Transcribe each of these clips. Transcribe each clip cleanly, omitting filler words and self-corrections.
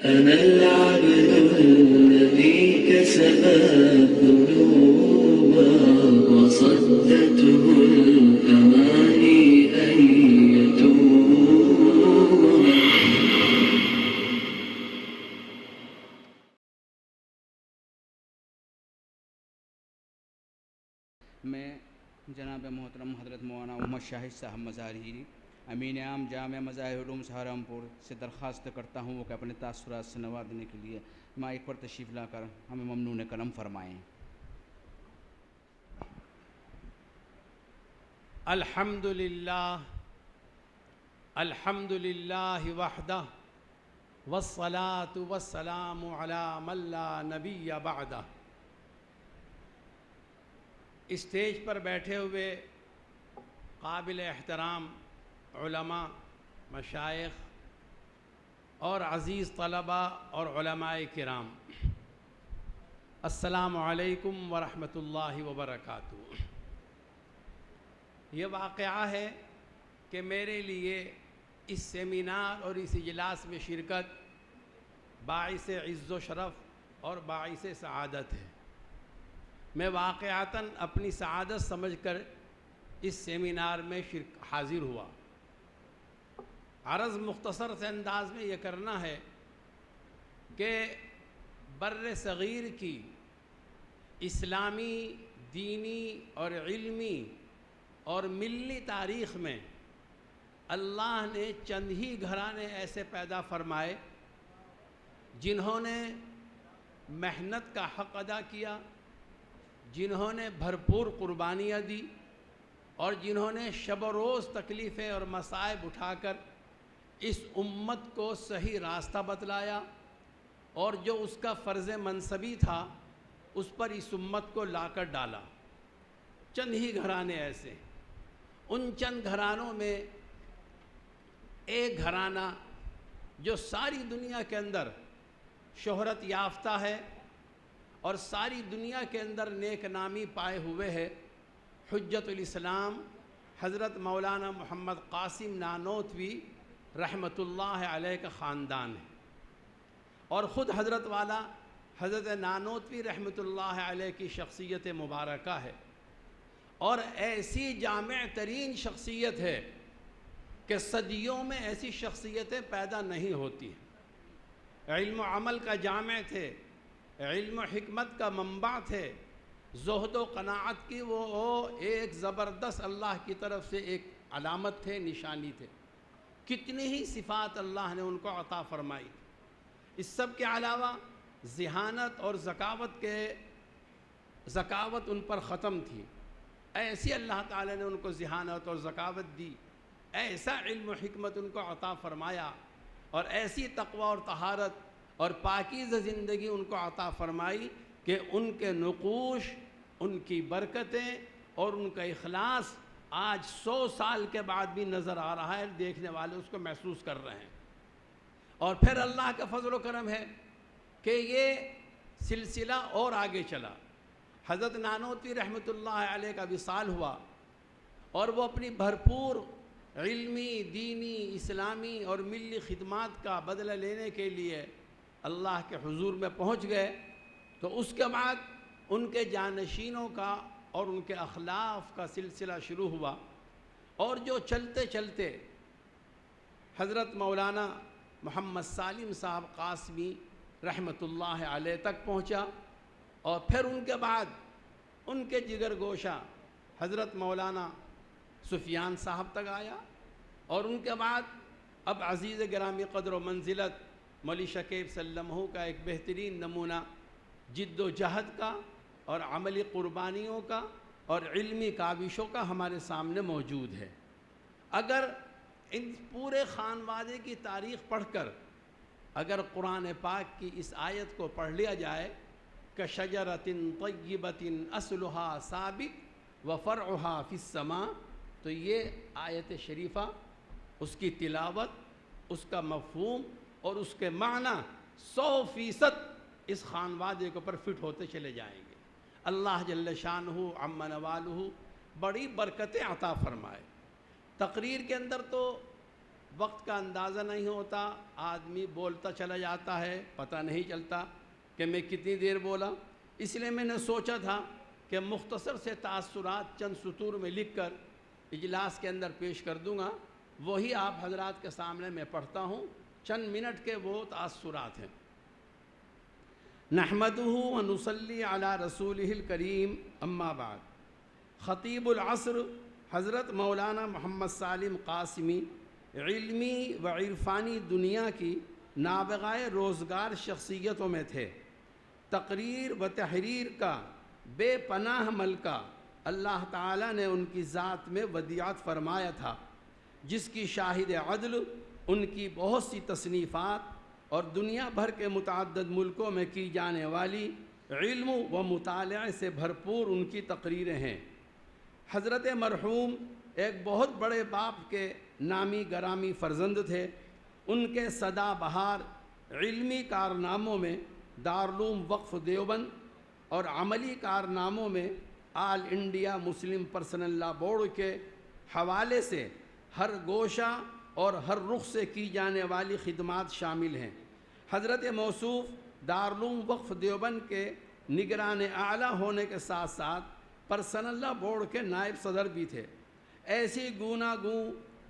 أنا العبد الذي كسب الذنوب وصدته الأماني أن يتوب. میں جناب محترم حضرت مولانا محمد شاہد صاحب مزاری امین عام جامعہ مظاہر علوم سہارنپور سے درخواست کرتا ہوں کہ اپنے تاثرات سے نوازنے کے لیے مائک پر تشریف لا کر ہمیں ممنون کرم فرمائیں. الحمد للہ وحدہ والصلاة والسلام علی من لا نبی بعدہ. اسٹیج پر بیٹھے ہوئے قابل احترام علماء، مشائخ اور عزیز طلباء اور علماء کرام، السلام علیکم ورحمۃ اللہ وبرکاتہ. یہ واقعہ ہے کہ میرے لیے اس سیمینار اور اس اجلاس میں شرکت باعث عز و شرف اور باعث سعادت ہے. میں واقعتاً اپنی سعادت سمجھ کر اس سیمینار میں حاضر ہوا. عرض مختصر سے انداز میں یہ کرنا ہے کہ بر صغیر کی اسلامی، دینی اور علمی اور ملی تاریخ میں اللہ نے چند ہی گھرانے ایسے پیدا فرمائے جنہوں نے محنت کا حق ادا کیا، جنہوں نے بھرپور قربانیاں دی اور جنہوں نے شب و روز تکلیفیں اور مصائب اٹھا کر اس امت کو صحیح راستہ بتلایا، اور جو اس کا فرض منصبی تھا اس پر اس امت کو لا کر ڈالا. چند ہی گھرانے ایسے. ان چند گھرانوں میں ایک گھرانہ جو ساری دنیا کے اندر شہرت یافتہ ہے اور ساری دنیا کے اندر نیک نامی پائے ہوئے ہے، حجت الاسلام حضرت مولانا محمد قاسم نانوتوی رحمۃ اللہ علیہ کا خاندان ہے. اور خود حضرت والا حضرت نانوتوی رحمۃ اللہ علیہ کی شخصیت مبارکہ ہے، اور ایسی جامع ترین شخصیت ہے کہ صدیوں میں ایسی شخصیتیں پیدا نہیں ہوتی ہیں. علم و عمل کا جامع تھے، علم و حکمت کا منبع تھے، زہد و قناعت کی وہ ایک زبردست اللہ کی طرف سے ایک علامت تھے، نشانی تھے. کتنی ہی صفات اللہ نے ان کو عطا فرمائی. اس سب کے علاوہ ذہانت اور ذکاوت ان پر ختم تھی. ایسی اللہ تعالی نے ان کو ذہانت اور ذکاوت دی، ایسا علم و حکمت ان کو عطا فرمایا، اور ایسی تقوی اور طہارت اور پاکیزہ زندگی ان کو عطا فرمائی کہ ان کے نقوش، ان کی برکتیں اور ان کا اخلاص آج 100 سال کے بعد بھی نظر آ رہا ہے. دیکھنے والے اس کو محسوس کر رہے ہیں. اور پھر اللہ کا فضل و کرم ہے کہ یہ سلسلہ اور آگے چلا. حضرت نانوتوی رحمۃ اللہ علیہ کا وصال ہوا، اور وہ اپنی بھرپور علمی، دینی، اسلامی اور ملی خدمات کا بدلہ لینے کے لیے اللہ کے حضور میں پہنچ گئے. تو اس کے بعد ان کے جانشینوں کا اور ان کے اخلاف کا سلسلہ شروع ہوا، اور جو چلتے چلتے حضرت مولانا محمد سالم صاحب قاسمی رحمۃ اللہ علیہ تک پہنچا، اور پھر ان کے بعد ان کے جگر گوشہ حضرت مولانا سفیان صاحب تک آیا، اور ان کے بعد اب عزیز گرامی قدر و منزلت مولی شکیب سلمہ کا ایک بہترین نمونہ جد و جہد کا اور عملی قربانیوں کا اور علمی کاوشوں کا ہمارے سامنے موجود ہے. اگر ان پورے خانوادے کی تاریخ پڑھ کر اگر قرآن پاک کی اس آیت کو پڑھ لیا جائے کہ شجرۃ طیبۃ اصلھا ثابت وفرعھا فی السماء، تو یہ آیت شریفہ، اس کی تلاوت، اس کا مفہوم اور اس کے معنی 100% اس خانوادے کے اوپر فٹ ہوتے چلے جائیں گے. اللہ جل شانہ عم نوالہ بڑی برکتیں عطا فرمائے. تقریر کے اندر تو وقت کا اندازہ نہیں ہوتا، آدمی بولتا چلا جاتا ہے، پتہ نہیں چلتا کہ میں کتنی دیر بولا۔ اس لیے میں نے سوچا تھا کہ مختصر سے تاثرات چند سطور میں لکھ کر اجلاس کے اندر پیش کر دوں گا، وہی آپ حضرات کے سامنے میں پڑھتا ہوں، چند منٹ کے وہ تاثرات ہیں۔ نحمدہ و نصلی علی رسولہ الکریم، اما بعد۔ خطیب العصر حضرت مولانا محمد سالم قاسمی علمی و عرفانی دنیا کی نابغہ روزگار شخصیتوں میں تھے۔ تقریر و تحریر کا بے پناہ ملکہ اللہ تعالیٰ نے ان کی ذات میں ودیعت فرمایا تھا، جس کی شاہد عدل ان کی بہت سی تصنیفات اور دنیا بھر کے متعدد ملکوں میں کی جانے والی علم و مطالعے سے بھرپور ان کی تقریریں ہیں۔ حضرت مرحوم ایک بہت بڑے باپ کے نامی گرامی فرزند تھے۔ ان کے سدا بہار علمی کارناموں میں دارالعلوم وقف دیوبند اور عملی کارناموں میں آل انڈیا مسلم پرسنل لا بورڈ کے حوالے سے ہر گوشہ اور ہر رخ سے کی جانے والی خدمات شامل ہیں۔ حضرت موصوف دارالعلوم وقف دیوبند کے نگران اعلیٰ ہونے کے ساتھ ساتھ پرسنل لا بورڈ کے نائب صدر بھی تھے۔ ایسی گوناگوں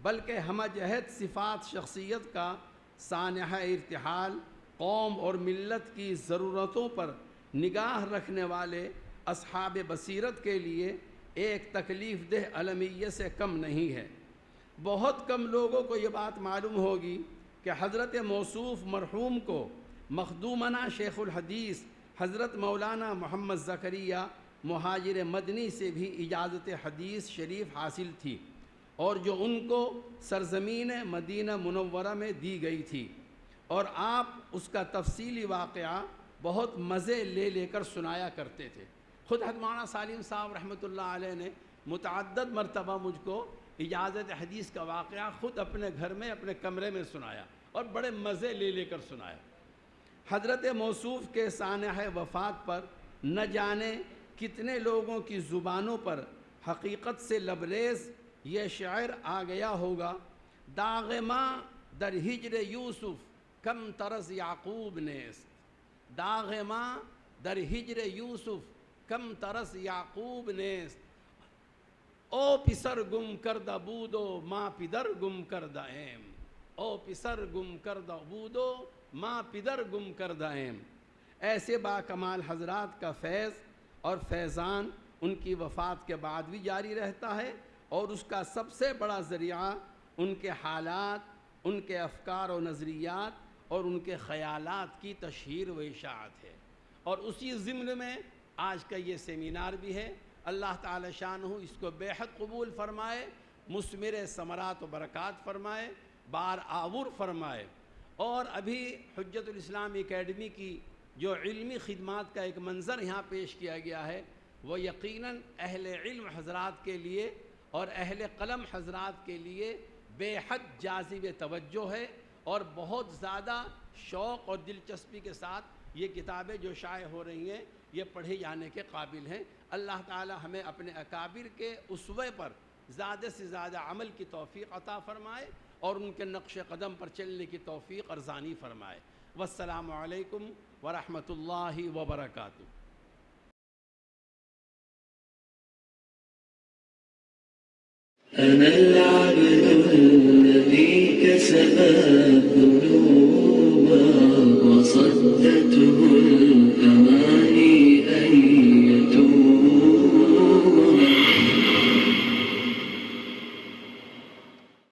بلکہ ہمہ جہت صفات شخصیت کا سانحہ ارتحال، قوم اور ملت کی ضرورتوں پر نگاہ رکھنے والے اصحاب بصیرت کے لیے ایک تکلیف دہ المیہ سے کم نہیں ہے۔ بہت کم لوگوں کو یہ بات معلوم ہوگی کہ حضرت موصوف مرحوم کو مخدومنا شیخ الحدیث حضرت مولانا محمد زکریا مہاجر مدنی سے بھی اجازت حدیث شریف حاصل تھی، اور جو ان کو سرزمین مدینہ منورہ میں دی گئی تھی، اور آپ اس کا تفصیلی واقعہ بہت مزے لے کر سنایا کرتے تھے۔ خود حضرت مولانا سالم صاحب رحمۃ اللہ علیہ نے متعدد مرتبہ مجھ کو اجازت حدیث کا واقعہ خود اپنے گھر میں اپنے کمرے میں سنایا اور بڑے مزے لے کر سنایا۔ حضرت موصوف کے سانحہ وفات پر نہ جانے کتنے لوگوں کی زبانوں پر حقیقت سے لبریز یہ شعر آ گیا ہوگا: داغ ماں در ہجر یوسف کم ترس یعقوب نیست، داغ ماں در ہجر یوسف کم ترس یعقوب نیست، او پسر گم کردہ بودو ماں پدر گم کردہ ایم، او پسر گم کردہ بودو ماں پدر گم کردہ ایم۔ ایسے با کمال حضرات کا فیض اور فیضان ان کی وفات کے بعد بھی جاری رہتا ہے، اور اس کا سب سے بڑا ذریعہ ان کے حالات، ان کے افکار و نظریات اور ان کے خیالات کی تشہیر و اشاعت ہے۔ اور اسی ضمن میں آج کا یہ سیمینار بھی ہے۔ اللہ تعالی شانہ اس کو بے حد قبول فرمائے، مثمر ثمرات و برکات فرمائے، بار آور فرمائے۔ اور ابھی حجت الاسلام اکیڈمی کی جو علمی خدمات کا ایک منظر یہاں پیش کیا گیا ہے، وہ یقیناً اہل علم حضرات کے لیے اور اہل قلم حضرات کے لیے بے حد جاذب توجہ ہے، اور بہت زیادہ شوق اور دلچسپی کے ساتھ یہ کتابیں جو شائع ہو رہی ہیں یہ پڑھے جانے کے قابل ہیں۔ اللہ تعالی ہمیں اپنے اکابر کے اسوے پر زیادہ سے زیادہ عمل کی توفیق عطا فرمائے، اور ان کے نقش قدم پر چلنے کی توفیق ارزانی فرمائے۔ والسلام علیکم ورحمۃ اللہ وبرکاتہ۔ أنا العبد الذي كسب